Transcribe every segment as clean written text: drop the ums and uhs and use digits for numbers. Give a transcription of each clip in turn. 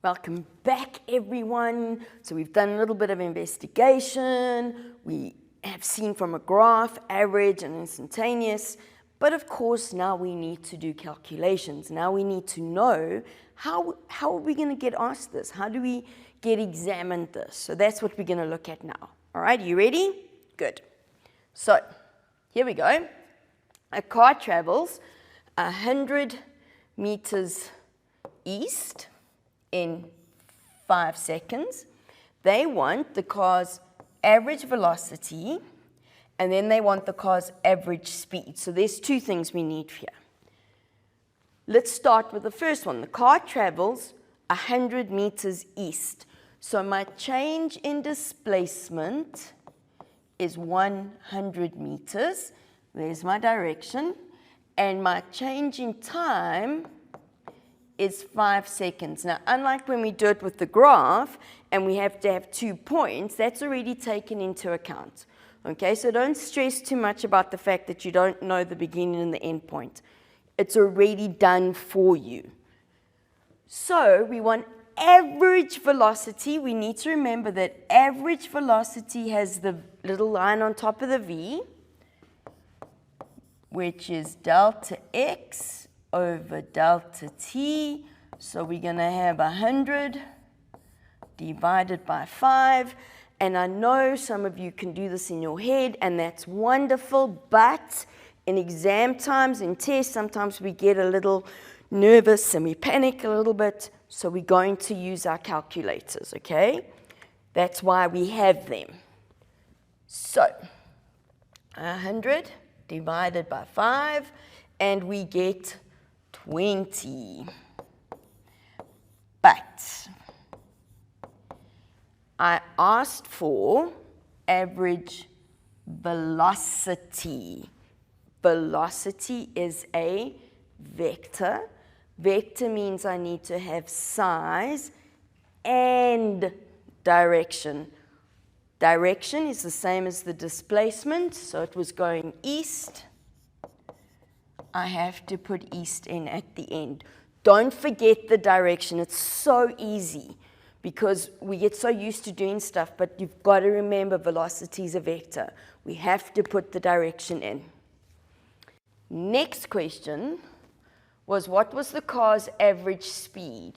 Welcome back, everyone. So we've done a little bit of investigation. We have seen from a graph, average and instantaneous. But of course, now we need to do calculations. Now we need to know how are we going to get asked this? How do we get examined this? So that's what we're going to look at now. All right, you ready? Good. So here we go. A car travels 100 meters east in 5 seconds. They want the car's average velocity, and then they want the car's average speed. So there's two things we need here. Let's start with the first one. The car travels 100 meters east. So my change in displacement is 100 meters. There's my direction. And my change in time is 5 seconds. Now, unlike when we do it with the graph and we have to have 2 points, that's already taken into account. Okay, so don't stress too much about the fact that you don't know the beginning and the end point. It's already done for you. So we want average velocity. We need to remember that average velocity has the little line on top of the V, which is delta x over delta t. So we're going to have 100 divided by 5. And I know some of you can do this in your head, and that's wonderful. But in exam times, in tests, sometimes we get a little nervous and we panic a little bit. So we're going to use our calculators, okay? That's why we have them. So 100 divided by 5, and we get 20. But I asked for average velocity. Velocity is a vector. Vector means I need to have size and direction. Direction is the same as the displacement, so it was going east. I have to put east in at the end. Don't forget the direction. It's so easy because we get so used to doing stuff, but you've got to remember velocity is a vector. We have to put the direction in. Next question was, what was the car's average speed?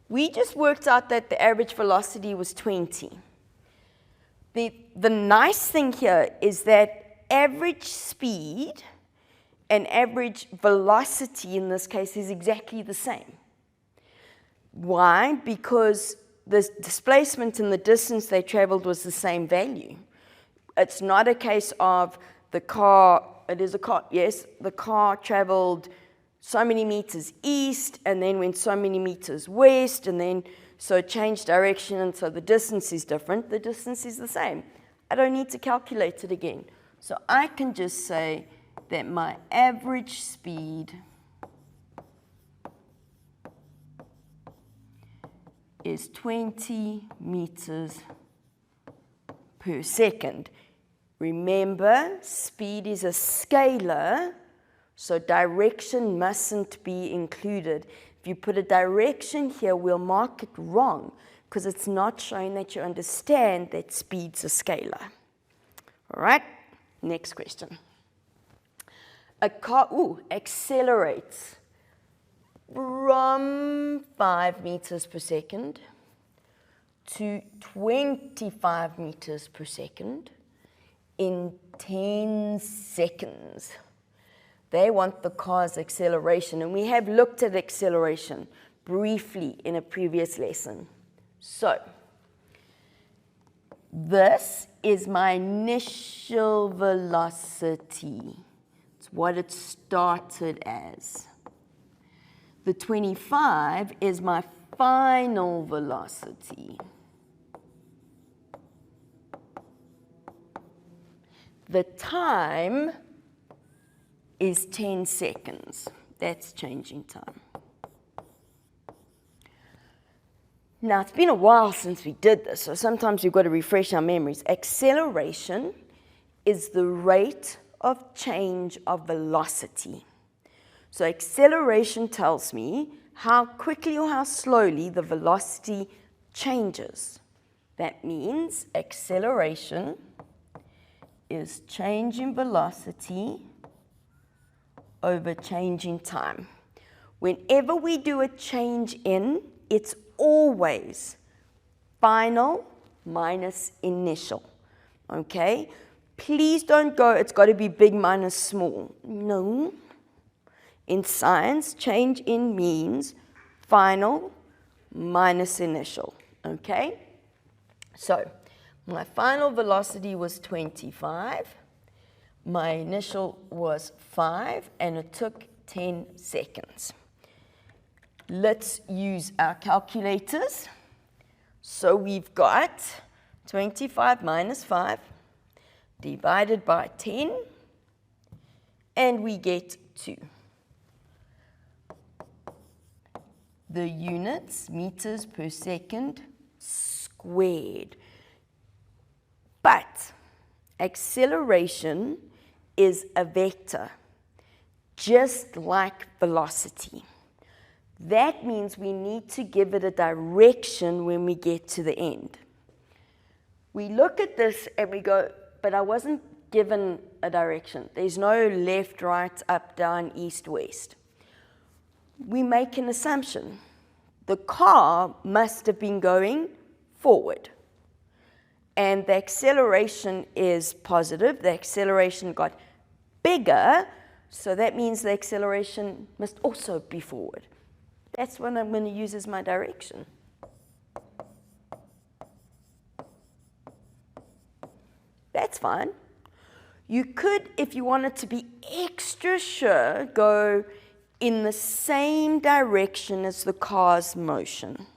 We just worked out that the average velocity was 20. The nice thing here is that average speed and average velocity in this case is exactly the same. Why? Because the displacement and the distance they traveled was the same value. It's not a case of the car, it is a car, yes, the car traveled so many meters east and then went so many meters west and then so it changed direction and so the distance is different. The distance is the same. I don't need to calculate it again. So I can just say that my average speed is 20 meters per second. Remember, speed is a scalar, so direction mustn't be included. If you put a direction here, we'll mark it wrong because it's not showing that you understand that speed's a scalar. All right, next question. A car accelerates from 5 meters per second to 25 meters per second in 10 seconds. They want the car's acceleration, and we have looked at acceleration briefly in a previous lesson. So this is my initial velocity. It's what it started as. The 25 is my final velocity. The time is 10 seconds. That's changing time. Now, it's been a while since we did this, so sometimes we've got to refresh our memories. Acceleration is the rate of change of velocity. So acceleration tells me how quickly or how slowly the velocity changes. That means acceleration is change in velocity over change in time. Whenever we do a change in, it's always final minus initial, okay? Please don't go, it's got to be big minus small. No. In science, change in means final minus initial, okay? So, my final velocity was 25. My initial was 5, and it took 10 seconds. Let's use our calculators. So we've got 25 minus 5 divided by 10, and we get 2. The units, meters per second squared. But acceleration is a vector, just like velocity. That means we need to give it a direction when we get to the end. We look at this and we go, but I wasn't given a direction. There's no left, right, up, down, east, west. We make an assumption. The car must have been going forward. And the acceleration is positive. The acceleration got bigger, so that means the acceleration must also be forward. That's what I'm going to use as my direction. That's fine. You could, if you wanted to be extra sure, go in the same direction as the car's motion.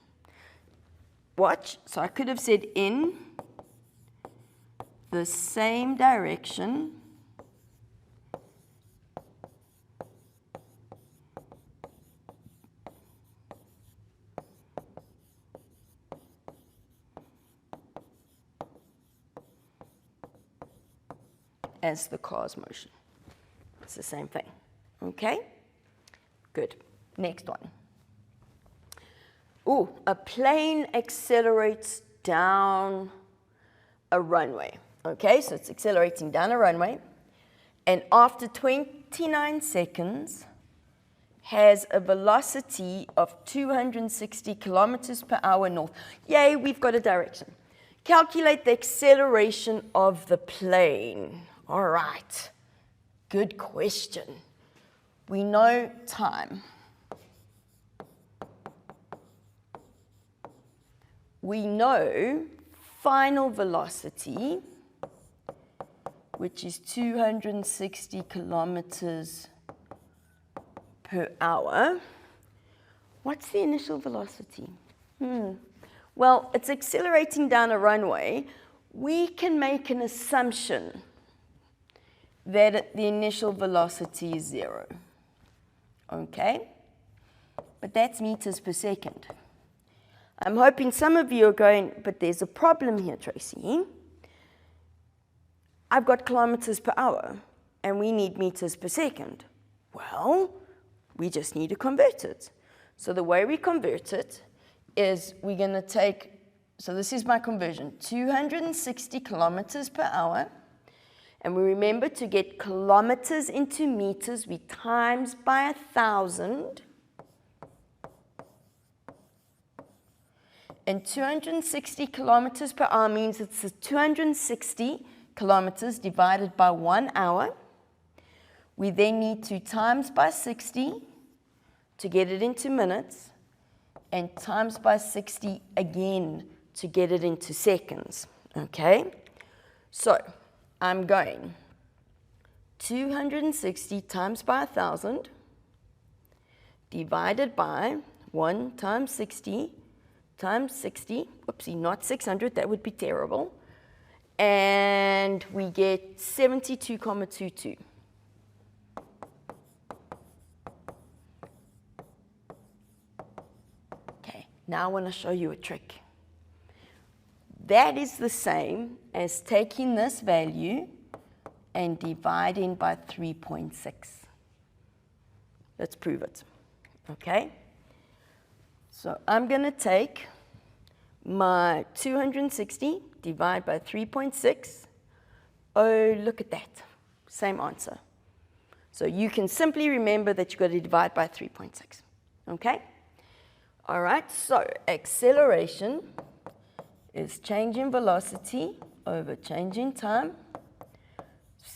Watch. So I could have said in the same direction as the car's motion. It's the same thing. Okay? Good. Next one. Ooh, a plane accelerates down a runway. Okay, so it's accelerating down a runway, and after 29 seconds has a velocity of 260 kilometers per hour north. Yay, we've got a direction. Calculate the acceleration of the plane. All right, good question. We know time. We know final velocity, which is 260 kilometers per hour. What's the initial velocity? Well, it's accelerating down a runway. We can make an assumption that the initial velocity is 0. Okay? But that's meters per second. I'm hoping some of you are going, but there's a problem here, Tracy. I've got kilometers per hour, and we need meters per second. Well, we just need to convert it. So the way we convert it is we're going to take, so this is my conversion, 260 kilometers per hour. And we remember to get kilometers into meters, we times by 1,000. And 260 kilometers per hour means it's 260 kilometers divided by 1 hour. We then need to times by 60 to get it into minutes, and times by 60 again to get it into seconds. Okay? So I'm going 260 times by 1,000 divided by 1 times 60 times 60, whoopsie, not 600, that would be terrible, and we get 72,22. Okay, now I want to show you a trick. That is the same as taking this value and dividing by 3.6. Let's prove it, okay? So I'm going to take my 260, divide by 3.6. Oh, look at that. Same answer. So you can simply remember that you've got to divide by 3.6. Okay? All right, so acceleration is change in velocity over change in time.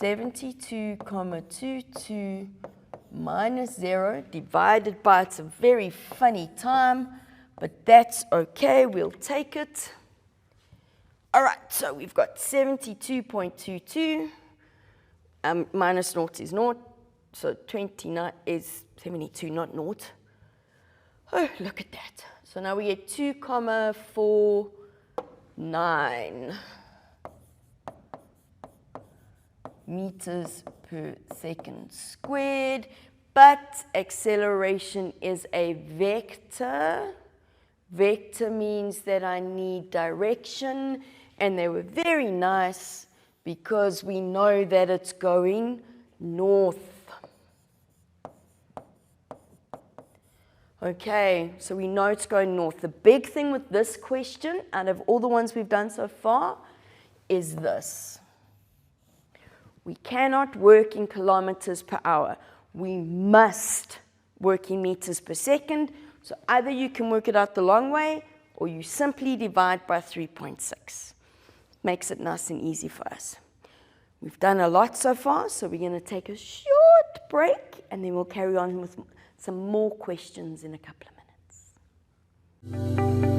72,22 minus 0 divided by, it's a very funny time, but that's okay, we'll take it. All right, so we've got 72.22, minus 0 is 0, so 29 is 72, not 0. Oh, look at that. So now we get 2,49 meters per second squared, but acceleration is a vector. Vector means that I need direction, and they were very nice because we know that it's going north. Okay, so we know it's going north. The big thing with this question, out of all the ones we've done so far, is this. We cannot work in kilometers per hour. We must work in meters per second. So either you can work it out the long way, or you simply divide by 3.6. Makes it nice and easy for us. We've done a lot so far, so we're going to take a short break, and then we'll carry on with some more questions in a couple of minutes.